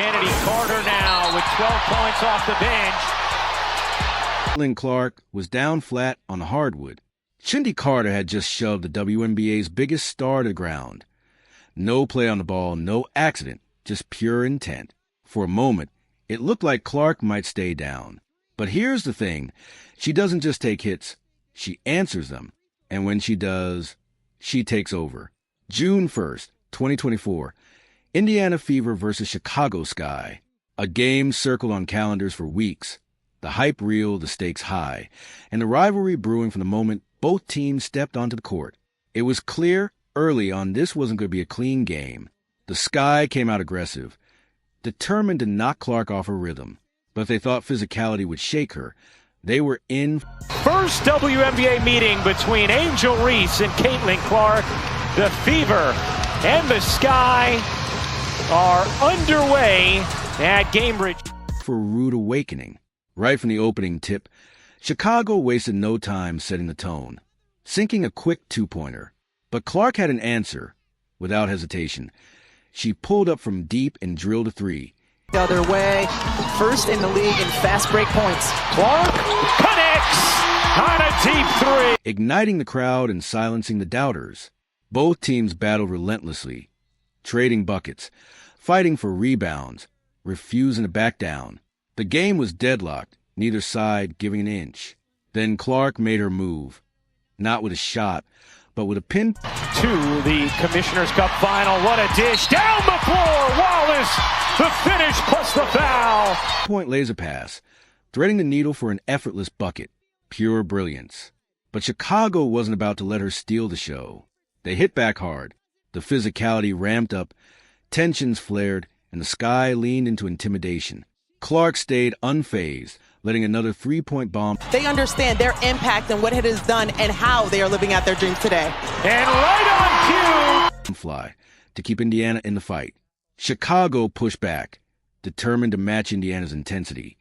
Kennedy Carter now with 12 points off the bench. Caitlin Clark was down flat on the hardwood. Shindy Carter had just shoved the WNBA's biggest star to the ground. No play on the ball, no accident, just pure intent. For a moment, it looked like Clark might stay down. But here's the thing. She doesn't just take hits, she answers them. And when she does, she takes over. June 1st, 2024, Indiana Fever versus Chicago Sky. A game circled on calendars for weeks. The hype real, the stakes high, and the rivalry brewing from the moment both teams stepped onto the court. It was clear early on this wasn't going to be a clean game. The Sky came out aggressive, determined to knock Clark off her rhythm. But if they thought physicality would shake her, they were in. First WNBA meeting between Angel Reese and Caitlin Clark. The Fever and the Sky are underway at Cambridge. For a rude awakening. Right from the opening tip, Chicago wasted no time setting the tone, sinking a quick two-pointer. But Clark had an answer, without hesitation. She pulled up from deep and drilled a three. The other way, first in the league in fast break points. Clark connects on a deep three. Igniting the crowd and silencing the doubters. Both teams battled relentlessly, trading buckets, fighting for rebounds, refusing to back down. The game was deadlocked, neither side giving an inch. Then Clark made her move, not with a shot, but with a pin. To the Commissioner's Cup final. What a dish. Down the floor. Wallace, the finish plus the foul. Point laser pass, threading the needle for an effortless bucket. Pure brilliance. But Chicago wasn't about to let her steal the show. They hit back hard. The physicality ramped up, tensions flared, and the Sky leaned into intimidation. Clark stayed unfazed, letting another three-point bomb. They understand their impact and what it has done and how they are living out their dreams today. And right on cue. Fly to keep Indiana in the fight. Chicago pushed back, determined to match Indiana's intensity.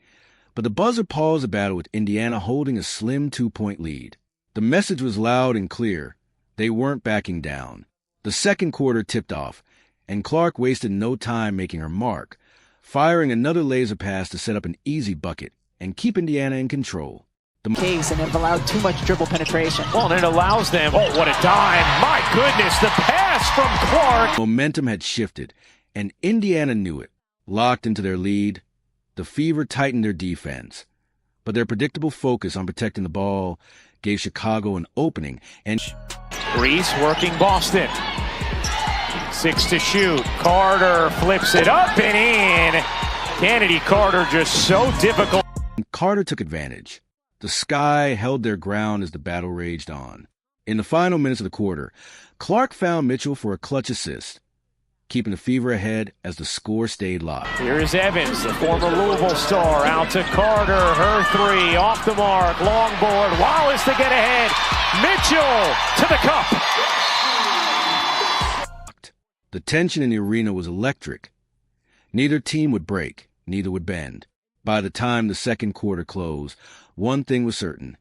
But the buzzer paused the battle with Indiana holding a slim two-point lead. The message was loud and clear. They weren't backing down. The second quarter tipped off, and Clark wasted no time making her mark, firing another laser pass to set up an easy bucket and keep Indiana in control. The case and have allowed too much dribble penetration. Well, and it allows them. Oh, what a dime. My goodness, the pass from Clark. Momentum had shifted, and Indiana knew it. Locked into their lead, the Fever tightened their defense. But their predictable focus on protecting the ball gave Chicago an opening, and Reese working Boston. 6 to shoot. Carter flips it up and in. Kennedy Carter just so difficult. Carter took advantage. The Sky held their ground as the battle raged on. In the final minutes of the quarter, Clark found Mitchell for a clutch assist, keeping the Fever ahead as the score stayed locked. Here is Evans, the former Louisville star, out to Carter. Her three, off the mark, long board. Wallace to get ahead. Mitchell to the cup. The tension in the arena was electric. Neither team would break, neither would bend. By the time the second quarter closed, one thing was certain.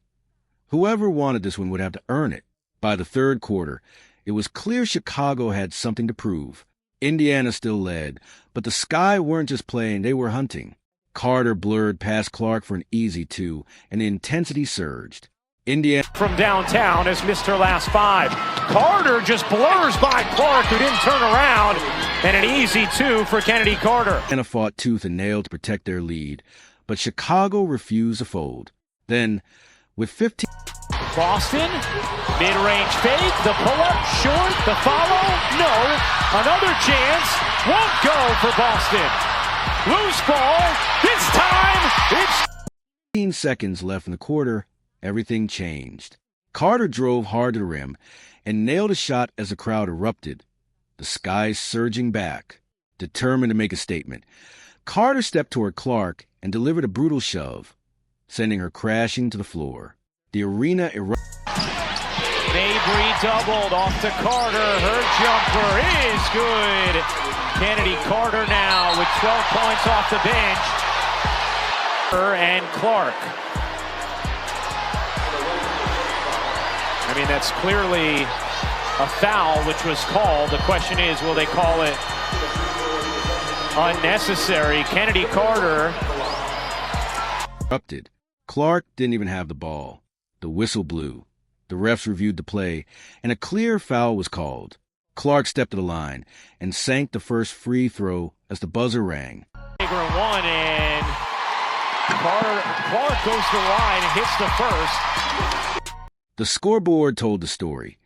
Whoever wanted this one would have to earn it. By the third quarter, it was clear Chicago had something to prove. Indiana still led, but the Sky weren't just playing, they were hunting. Carter blurred past Clark for an easy two, and the intensity surged. Indiana from downtown has missed her last five. Carter just blurs by Clark, who didn't turn around, and an easy two for Kennedy Carter. Indiana fought tooth and nail to protect their lead, but Chicago refused to fold. Then, with 15... Boston, mid-range fake, the pull-up, short, the follow, no. Another chance, won't go for Boston. Loose ball, this time, it's... 15 seconds left in the quarter. Everything changed. Carter drove hard to the rim and nailed a shot as the crowd erupted, the Sky surging back, determined to make a statement. Carter stepped toward Clark and delivered a brutal shove, sending her crashing to the floor. The arena erupted. Mabry doubled off to Carter. Her jumper is good. Kennedy Carter now with 12 points off the bench. Her and Clark. I mean, that's clearly a foul which was called. The question is, will they call it Unnecessary. Kennedy Carter. Interrupted. Clark didn't even have the ball. The whistle blew. The refs reviewed the play, and a clear foul was called. Clark stepped to the line and sank the first free throw as the buzzer rang. One, and Clark goes to the line and hits the first. The scoreboard told the story.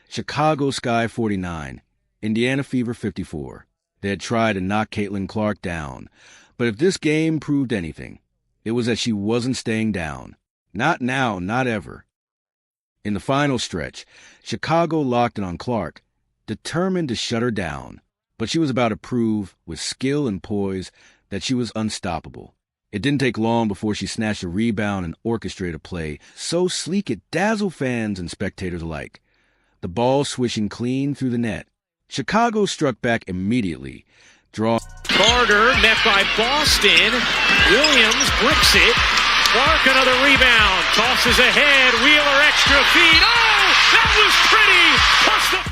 Chicago Sky 49, Indiana Fever 54. They had tried to knock Caitlin Clark down, but if this game proved anything, it was that she wasn't staying down. Not now, not ever. In the final stretch, Chicago locked in on Clark, determined to shut her down, but she was about to prove, with skill and poise, that she was unstoppable. It didn't take long before she snatched a rebound and orchestrated a play so sleek it dazzled fans and spectators alike. The ball swishing clean through the net. Chicago struck back immediately. Carter met by Boston. Williams bricks it. Clark another rebound. Tosses ahead. Wheeler extra feed. Oh, that was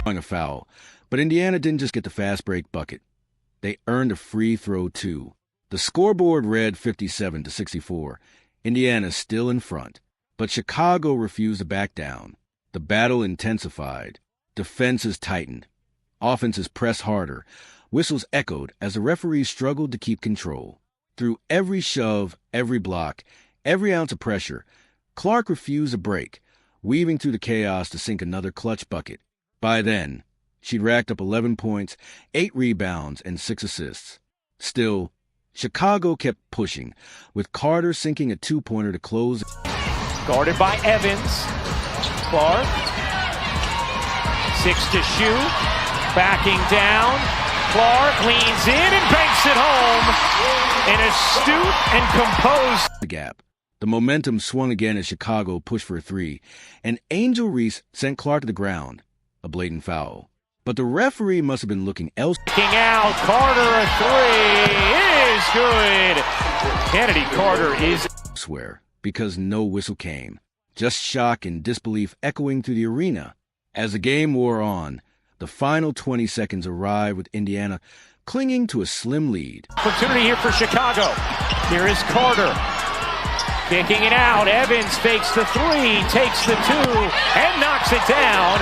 pretty. A foul. But Indiana didn't just get the fast break bucket. They earned a free throw too. The scoreboard read 57-64. Indiana still in front. But Chicago refused to back down. The battle intensified. Defenses tightened. Offenses pressed harder. Whistles echoed as the referees struggled to keep control. Through every shove, every block, every ounce of pressure, Clark refused to break, weaving through the chaos to sink another clutch bucket. By then, she'd racked up 11 points, 8 rebounds, and 6 assists. Still, Chicago kept pushing, with Carter sinking a two-pointer to close. Guarded by Evans. Clark. 6 to shoot. Backing down. Clark leans in and banks it home. An astute and composed. The gap. The momentum swung again as Chicago pushed for a three, and Angel Reese sent Clark to the ground. A blatant foul. But the referee must have been looking elsewhere. Kicking out. Carter a three. It is good. Kennedy Carter is elsewhere because no whistle came. Just shock and disbelief echoing through the arena. As the game wore on, the final 20 seconds arrived with Indiana clinging to a slim lead. Opportunity here for Chicago. Here is Carter. Kicking it out. Evans fakes the three, takes the two, and knocks it down.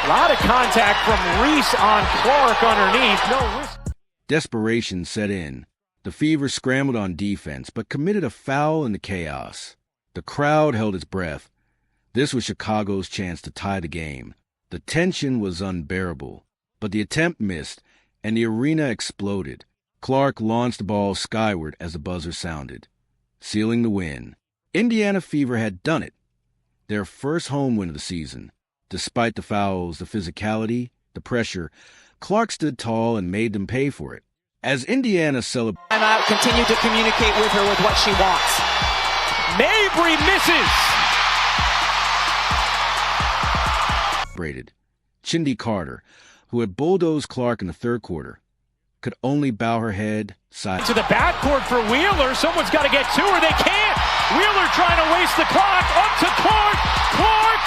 A lot of contact from Reese on Clark underneath. No whistle. Desperation set in. The Fever scrambled on defense, but committed a foul in the chaos. The crowd held its breath. This was Chicago's chance to tie the game. The tension was unbearable, but the attempt missed, and the arena exploded. Clark launched the ball skyward as the buzzer sounded, sealing the win. Indiana Fever had done it. Their first home win of the season. Despite the fouls, the physicality, the pressure, Clark stood tall and made them pay for it. As Indiana celebrated, Timeout, continue to communicate with her with what she wants. Mabry misses. Chindy Carter, who had bulldozed Clark in the third quarter, could only bow her head side To the backcourt for Wheeler. Someone's got to get to her. They can't. Wheeler trying to waste the clock. Up to Clark. Clark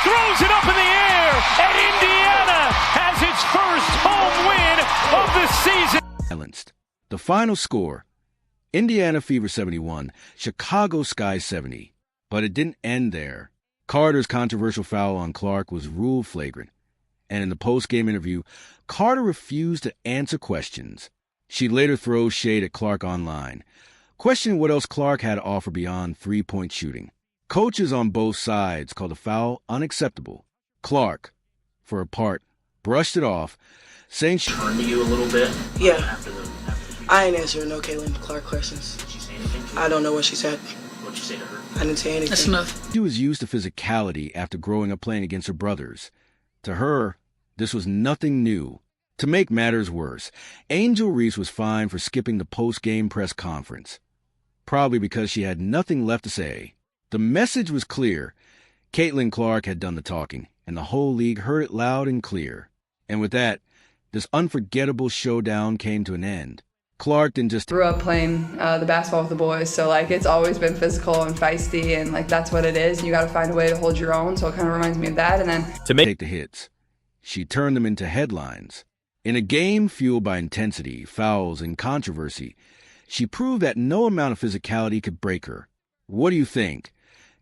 throws it up in the air. And Indiana has its first home win of the season. silenced. The final score, Indiana Fever 71, Chicago Sky 70. But it didn't end there. Carter's controversial foul on Clark was ruled flagrant, and in the post-game interview, Carter refused to answer questions. She later throws shade at Clark online, questioning what else Clark had to offer beyond three-point shooting. Coaches on both sides called the foul unacceptable. Clark, for her part, brushed it off, saying she turned to you a little bit. Yeah. I ain't answering no Caitlin Clark questions. Did she say anything to you? I don't know what she said. What'd you say to her? I didn't say anything. That's enough. She was used to physicality after growing up playing against her brothers. To her, this was nothing new. To make matters worse, Angel Reese was fined for skipping the post-game press conference, probably because she had nothing left to say. The message was clear. Caitlin Clark had done the talking, and the whole league heard it loud and clear. And with that, this unforgettable showdown came to an end. Clark didn't just Grew up playing the basketball with the boys, so like it's always been physical and feisty, and like that's what it is. And you got to find a way to hold your own. So it kind of reminds me of that. And then take the hits. She turned them into headlines. In a game fueled by intensity, fouls, and controversy, she proved that no amount of physicality could break her. What do you think?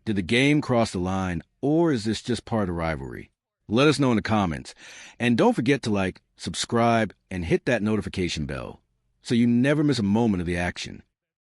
Did the game cross the line, or is this just part of the rivalry? Let us know in the comments. And don't forget to like, subscribe, and hit that notification bell so you never miss a moment of the action.